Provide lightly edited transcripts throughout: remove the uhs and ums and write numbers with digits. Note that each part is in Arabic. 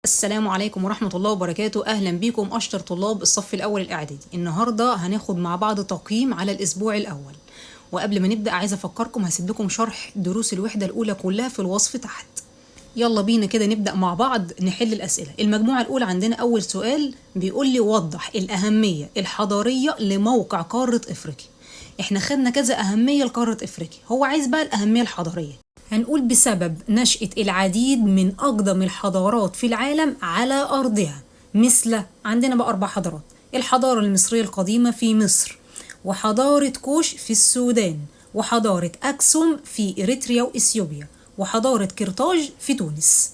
السلام عليكم ورحمة الله وبركاته. أهلا بكم أشطر طلاب الصف الأول الإعدادي. النهاردة هناخد مع بعض تقييم على الأسبوع الأول. وقبل ما نبدأ عايزة أفكركم هسيب لكم شرح دروس الوحدة الأولى كلها في الوصف تحت. يلا بينا كده نبدأ مع بعض نحل الأسئلة. المجموعة الأولى عندنا أول سؤال بيقول لي وضح الأهمية الحضارية لموقع قارة إفريقيا. احنا خدنا كذا أهمية لقارة إفريقيا، هو عايز بقى الأهمية الحضارية. هنقول بسبب نشأة العديد من أقدم الحضارات في العالم على أرضها، مثل عندنا بقى 4 حضارات: الحضارة المصرية القديمة في مصر، وحضارة كوش في السودان، وحضارة أكسوم في إريتريا وإثيوبيا، وحضارة قرطاج في تونس.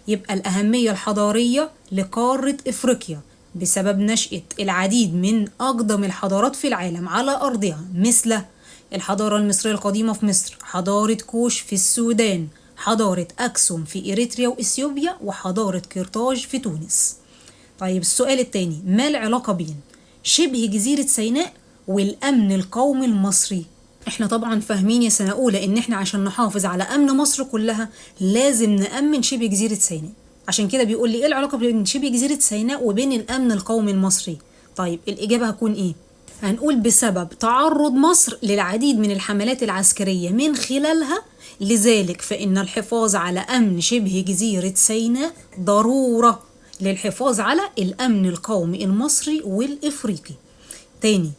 يبقى الأهمية الحضارية لقارة إفريقيا بسبب نشأة العديد من أقدم الحضارات في العالم على أرضها، مثل الحضارة المصرية القديمة في مصر، حضارة كوش في السودان، حضارة أكسوم في إريتريا وإثيوبيا، وحضارة قرطاج في تونس. طيب السؤال التاني: ما العلاقة بين شبه جزيرة سيناء والأمن القومي المصري؟ احنا طبعا فاهمين يا سنة أولى إن احنا عشان نحافظ على أمن مصر كلها لازم نأمن شبه جزيرة سيناء. عشان كده بيقول لي إيه العلاقة بين شبه جزيرة سيناء وبين الأمن القومي المصري؟ طيب الإجابة هتكون إيه؟ هنقول بسبب تعرض مصر للعديد من الحملات العسكرية من خلالها، لذلك فإن الحفاظ على أمن شبه جزيرة سيناء ضرورة للحفاظ على الأمن القومي المصري والإفريقي. تاني،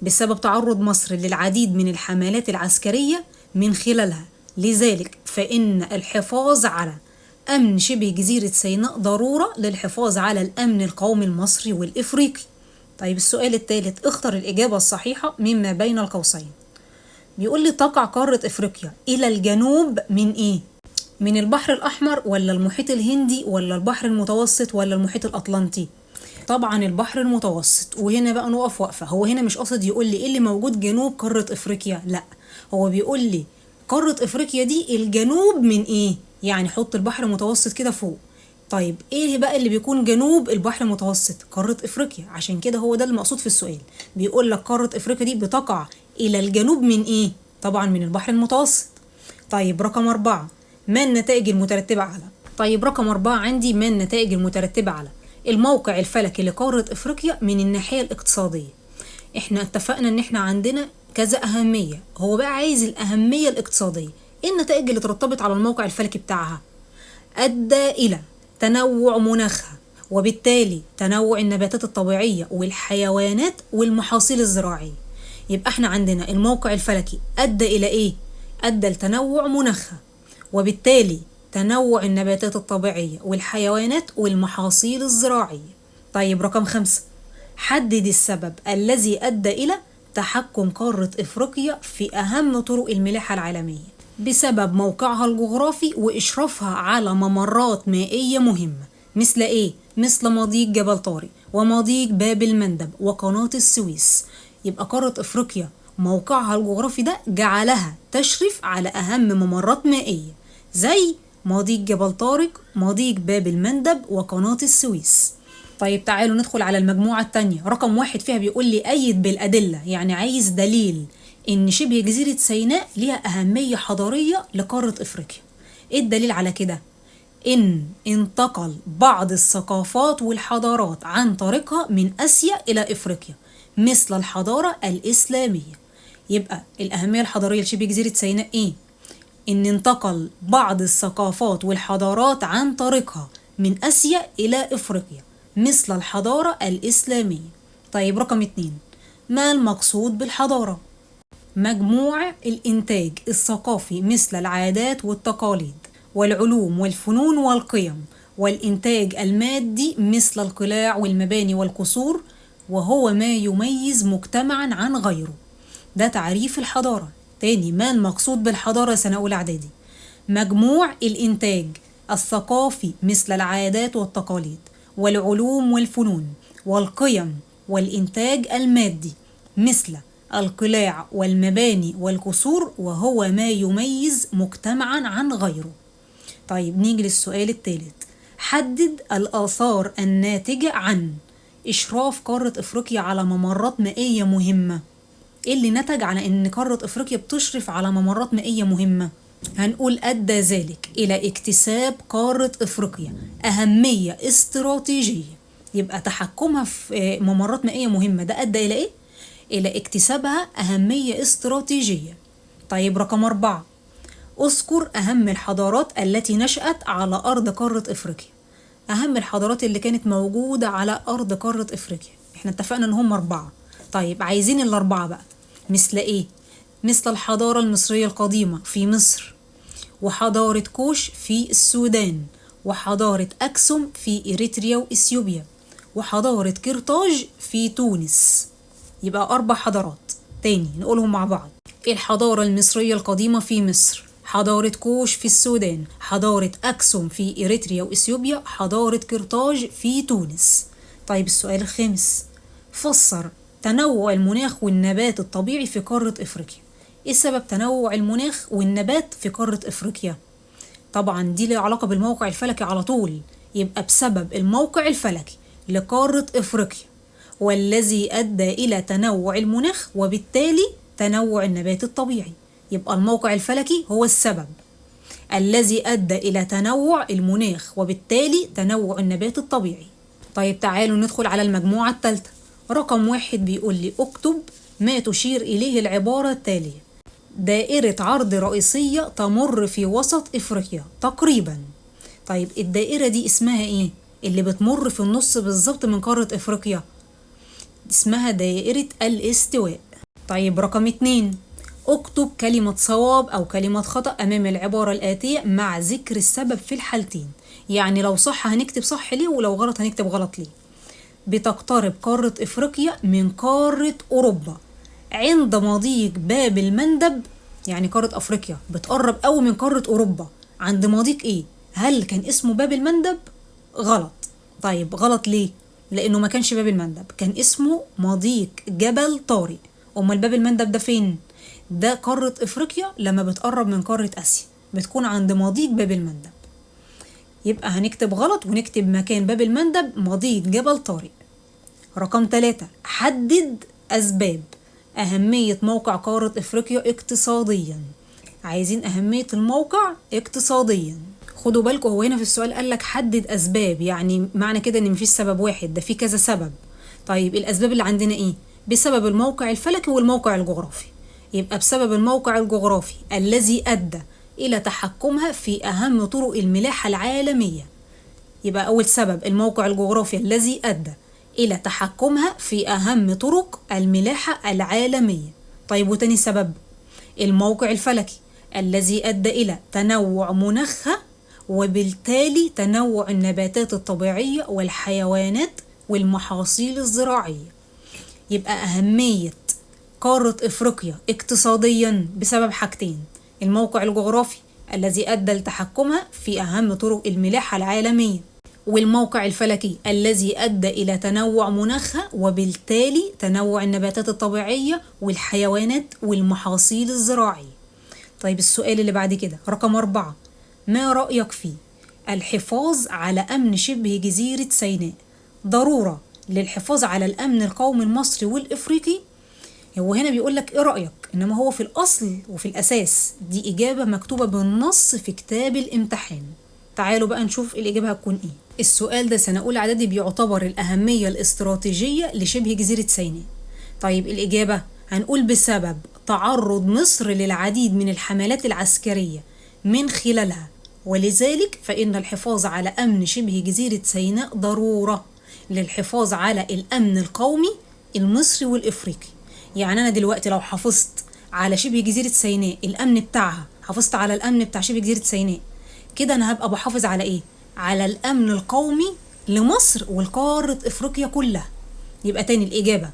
بسبب تعرض مصر للعديد من الحملات العسكرية من خلالها، لذلك فإن الحفاظ على أمن شبه جزيرة سيناء ضرورة للحفاظ على الأمن القومي المصري والإفريقي. طيب السؤال الثالث: اختر الإجابة الصحيحة مما بين القوسين. بيقول لي تقع قارة إفريقيا إلى الجنوب من إيه؟ من البحر الأحمر ولا المحيط الهندي ولا البحر المتوسط ولا المحيط الأطلنطي؟ طبعا البحر المتوسط. وهنا بقى نقف وقفة، هو هنا مش قصد يقول لي إيه اللي موجود جنوب قارة إفريقيا، لا، هو بيقول لي قارة إفريقيا دي الجنوب من إيه؟ يعني حط البحر المتوسط كده فوق. طيب ايه بقى اللي بيكون جنوب البحر المتوسط؟ قارة افريقيا. عشان كده هو ده المقصود في السؤال، بيقول لك قارة افريقيا دي بتقع الى الجنوب من ايه؟ طبعا من البحر المتوسط. طيب رقم 4: ما النتائج المترتبة على؟ طيب رقم 4 عندي ما النتائج المترتبة على الموقع الفلكي لقارة افريقيا من الناحية الاقتصادية. احنا اتفقنا ان احنا عندنا كذا اهمية، هو بقى عايز الاهمية الاقتصادية. ايه النتائج اللي ترتبط على الموقع الفلكي بتاعها؟ أدى إلى تنوع مناخها، وبالتالي تنوع النباتات الطبيعية والحيوانات والمحاصيل الزراعية. يبقى احنا عندنا الموقع الفلكي أدى إلى إيه؟ أدى لتنوع مناخها، وبالتالي تنوع النباتات الطبيعية والحيوانات والمحاصيل الزراعية. طيب رقم 5: حدد السبب الذي أدى إلى تحكم قارة إفريقيا في أهم طرق الملاحة العالمية. بسبب موقعها الجغرافي وإشرافها على ممرات مائية مهمة، مثل إيه؟ مثل مضيق جبل طارق ومضيق باب المندب وقناة السويس. يبقى قارة إفريقيا موقعها الجغرافي ده جعلها تشرف على أهم ممرات مائية زي مضيق جبل طارق، مضيق باب المندب، وقناة السويس. طيب تعالوا ندخل على المجموعة التانية. رقم 1 فيها بيقول لي أيد بالأدلة، يعني عايز دليل إن شبه جزيرة سيناء ليها أهمية حضارية لقارة إفريقيا. إيه الدليل على كده؟ إن انتقل بعض الثقافات والحضارات عن طريقها من آسيا إلى إفريقيا، مثل الحضارة الإسلامية. يبقى الأهمية الحضارية لشبه جزيرة سيناء إيه؟ إن انتقل بعض الثقافات والحضارات عن طريقها من آسيا إلى إفريقيا، مثل الحضارة الإسلامية. طيب رقم 2: ما المقصود بالحضارة؟ مجموع الإنتاج الثقافي مثل العادات والتقاليد والعلوم والفنون والقيم، والإنتاج المادي مثل القلاع والمباني والقصور، وهو ما يميز مجتمعا عن غيره. ده تعريف الحضارة. تاني، ما المقصود بالحضارة سنة أولى إعدادي؟ مجموع الإنتاج الثقافي مثل العادات والتقاليد والعلوم والفنون والقيم، والإنتاج المادي مثل القلاع والمباني والقصور، وهو ما يميز مجتمعا عن غيره. طيب نيجي للسؤال الثالث: حدد الآثار الناتجة عن إشراف قارة إفريقيا على ممرات مائية مهمة. إيه اللي نتج على إن قارة إفريقيا بتشرف على ممرات مائية مهمة؟ هنقول أدى ذلك إلى اكتساب قارة إفريقيا أهمية استراتيجية. يبقى تحكمها في ممرات مائية مهمة ده أدى إلى إيه؟ إلى اكتسابها أهمية استراتيجية. طيب رقم 4، اذكر أهم الحضارات التي نشأت على أرض قارة إفريقيا. أهم الحضارات اللي كانت موجودة على أرض قارة إفريقيا، احنا اتفقنا إن هم 4. طيب عايزين الأربعة بقى، مثل إيه؟ مثل الحضارة المصرية القديمة في مصر، وحضارة كوش في السودان، وحضارة أكسوم في إريتريا وإثيوبيا، وحضارة قرطاج في تونس. يبقى 4 حضارات تاني نقولهم مع بعض. الحضارة المصرية القديمة في مصر، حضارة كوش في السودان، حضارة أكسوم في إريتريا وإثيوبيا، حضارة قرطاج في تونس. طيب السؤال الخامس، فسر تنوع المناخ والنبات الطبيعي في قارة إفريقيا. إيه سبب تنوع المناخ والنبات في قارة إفريقيا؟ طبعا دي لها علاقة بالموقع الفلكي على طول، يبقى بسبب الموقع الفلكي لقارة إفريقيا، والذي أدى إلى تنوع المناخ وبالتالي تنوع النبات الطبيعي. يبقى الموقع الفلكي هو السبب الذي أدى إلى تنوع المناخ وبالتالي تنوع النبات الطبيعي. طيب تعالوا ندخل على المجموعة الثالثة. رقم 1 بيقول لي اكتب ما تشير إليه العبارة التالية: دائرة عرض رئيسية تمر في وسط إفريقيا تقريبا. طيب الدائرة دي اسمها إيه؟ اللي بتمر في النص بالظبط من قارة إفريقيا اسمها دائرة الاستواء. طيب رقم 2، اكتب كلمة صواب أو كلمة خطأ أمام العبارة الآتية مع ذكر السبب في الحالتين. يعني لو صح هنكتب صح ليه، ولو غلط هنكتب غلط ليه. بتقترب قارة إفريقيا من قارة أوروبا عند مضيق باب المندب. يعني قارة أفريقيا بتقرب قوي من قارة أوروبا عند مضيق إيه؟ هل كان اسمه باب المندب؟ غلط. طيب غلط ليه؟ لأنه ما كانش باب المندب، كان اسمه مضيق جبل طارق. أمال باب المندب ده فين؟ ده قارة إفريقيا لما بتقرب من قارة آسيا بتكون عند مضيق باب المندب. يبقى هنكتب غلط ونكتب مكان باب المندب مضيق جبل طارق. رقم 3، حدد أسباب أهمية موقع قارة إفريقيا اقتصاديا. عايزين أهمية الموقع اقتصاديا. خدوا بالكم هو هنا في السؤال قالك حدد أسباب، يعني معنى كده إن مفيش سبب واحد، ده في كذا سبب. طيب الأسباب اللي عندنا إيه؟ بسبب الموقع الفلكي والموقع الجغرافي. يبقى بسبب الموقع الجغرافي الذي أدى إلى تحكمها في أهم طرق الملاحة العالمية. يبقى أول سبب الموقع الجغرافي الذي أدى إلى تحكمها في أهم طرق الملاحة العالمية. طيب وتاني سبب الموقع الفلكي الذي أدى إلى تنوع مناخها وبالتالي تنوع النباتات الطبيعية والحيوانات والمحاصيل الزراعية. يبقى أهمية قارة إفريقيا اقتصاديا بسبب حاجتين: الموقع الجغرافي الذي أدى لتحكمها في أهم طرق الملاحة العالمية، والموقع الفلكي الذي أدى إلى تنوع مناخها وبالتالي تنوع النباتات الطبيعية والحيوانات والمحاصيل الزراعية. طيب السؤال اللي بعد كده رقم 4، ما رأيك في الحفاظ على أمن شبه جزيرة سيناء ضرورة للحفاظ على الأمن القومي المصري والإفريقي؟ هو هنا بيقول لك إيه رأيك، إنما هو في الأصل وفي الأساس دي إجابة مكتوبة بالنص في كتاب الامتحان. تعالوا بقى نشوف الإجابة هتكون إيه. السؤال ده سنة أولى إعدادي بيعتبر الأهمية الاستراتيجية لشبه جزيرة سيناء. طيب الإجابة هنقول بسبب تعرض مصر للعديد من الحملات العسكرية من خلالها، ولذلك فإن الحفاظ على أمن شبه جزيرة سيناء ضرورة للحفاظ على الأمن القومي المصري والإفريقي. يعني أنا دلوقتي لو حافظت على شبه جزيرة سيناء الأمن بتاعها، حافظت على الأمن بتاع شبه جزيرة سيناء، كده أنا هبقى بحافظ على إيه؟ على الأمن القومي لمصر والقارة إفريقيا كلها. يبقى تاني الإجابة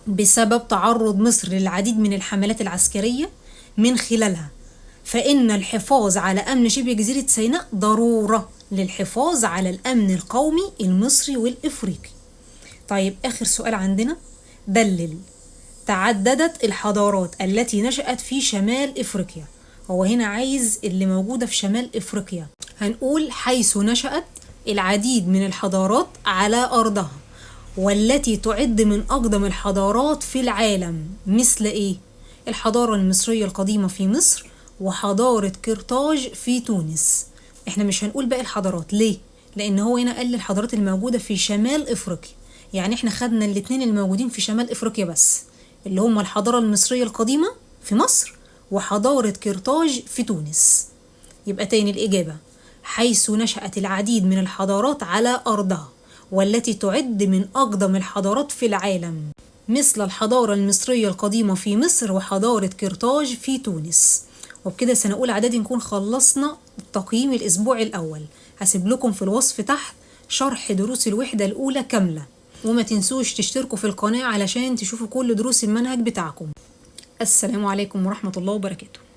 بسبب تعرض مصر للعديد من الحملات العسكرية من خلالها، فإن الحفاظ على أمن شبه جزيرة سيناء ضرورة للحفاظ على الأمن القومي المصري والإفريقي. طيب آخر سؤال عندنا، دلل تعددت الحضارات التي نشأت في شمال إفريقيا. هو هنا عايز اللي موجودة في شمال إفريقيا. هنقول حيث نشأت العديد من الحضارات على أرضها والتي تعد من أقدم الحضارات في العالم، مثل إيه؟ الحضارة المصرية القديمة في مصر، وحضارة قرطاج في تونس. احنا مش هنقول باقي الحضارات ليه؟ لان هو هنا قال الحضارات الموجودة في شمال افريقيا، يعني احنا خدنا الاتنين الموجودين في شمال افريقيا بس، اللي هما الحضارة المصرية القديمة في مصر وحضارة قرطاج في تونس. يبقى تاني الإجابة: حيث نشأت العديد من الحضارات على أرضها، والتي تعد من أقدم الحضارات في العالم، مثل الحضارة المصرية القديمة في مصر وحضارة قرطاج في تونس. وبكده سنة أولى إعدادي نكون خلصنا تقييم الأسبوع الأول. هسيب لكم في الوصف تحت شرح دروس الوحدة الأولى كاملة، وما تنسوش تشتركوا في القناة علشان تشوفوا كل دروس المنهج بتاعكم. السلام عليكم ورحمة الله وبركاته.